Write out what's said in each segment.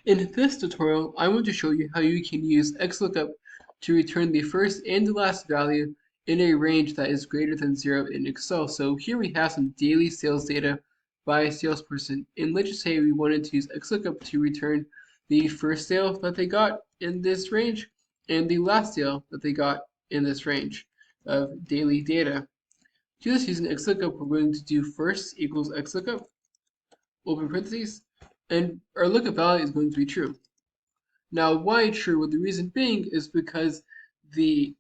In this tutorial, I want to show you how you can use XLOOKUP to return the first and the last value in a range that is greater than 0 in Excel. So here we have some daily sales data by a salesperson. And let's just say we wanted to use XLOOKUP to return the first sale that they got in this range and the last sale that they got in this range of daily data. To do this using XLOOKUP, we're going to do first equals XLOOKUP, open parentheses, and our lookup value is going to be true. Now, why true? Well, the reason being is because the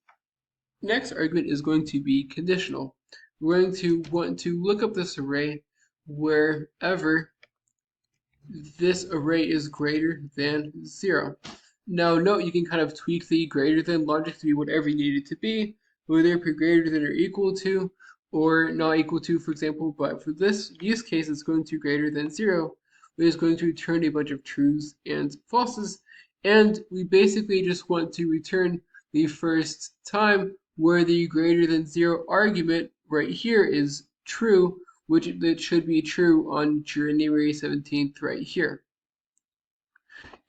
next argument is going to be conditional. We're going to want to look up this array wherever this array is greater than 0. Now, note you can kind of tweak the greater than logic to be whatever you need it to be, whether it be greater than or equal to, or not equal to, for example. But for this use case, it's going to greater than 0, which is going to return a bunch of trues and falses. And we basically just want to return the first time where the greater than 0 argument right here is true, which that should be true on January 17th right here.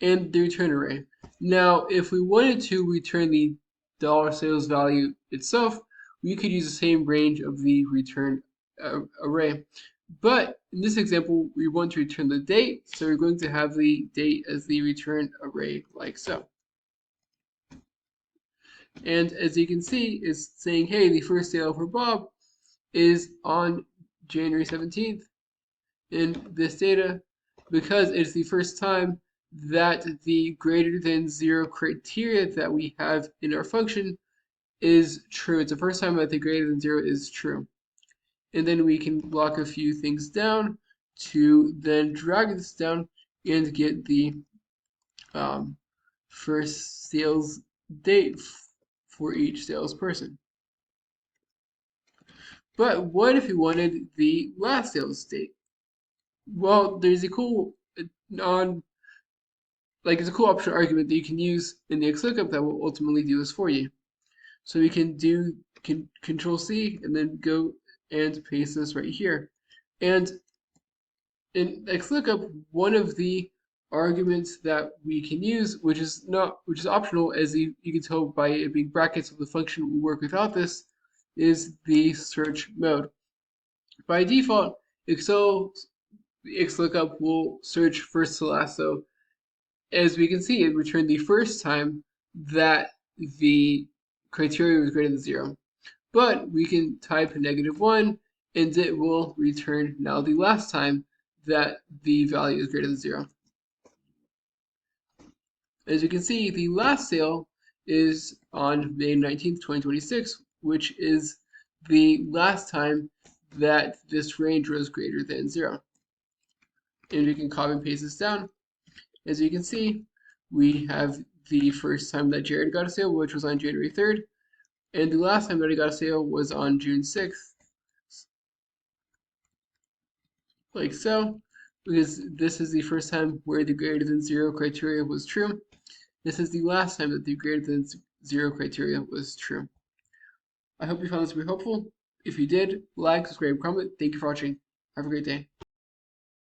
And the return array. Now, if we wanted to return the dollar sales value itself, we could use the same range of the return array. But in this example, we want to return the date, so we're going to have the date as the return array like so. And as you can see, it's saying, hey, the first sale for Bob is on January 17th in this data because it's the first time that the greater than 0 criteria that we have in our function is true. It's the first time that the greater than 0 is true. And then we can lock a few things down to then drag this down and get the first sales date for each salesperson. But what if we wanted the last sales date? Well, there's a cool optional argument that you can use in the XLOOKUP that will ultimately do this for you. So we can do Control C and then go and paste this right here. And in XLOOKUP, one of the arguments that we can use, which is optional, as you can tell by it being brackets of the function will work without this, is the search mode. By default, XLOOKUP will search first to last. So as we can see, it returned the first time that the criteria was greater than 0. But we can type -1 and it will return now the last time that the value is greater than 0. As you can see, the last sale is on May 19th, 2026, which is the last time that this range was greater than 0. And we can copy and paste this down. As you can see, we have the first time that Jared got a sale, which was on January 3rd, and the last time that he got a sale was on June 6th, like so, because this is the first time where the greater than 0 criteria was true. This is the last time that the greater than 0 criteria was true. I hope you found this to be helpful. If you did, like, subscribe, comment. Thank you for watching. Have a great day.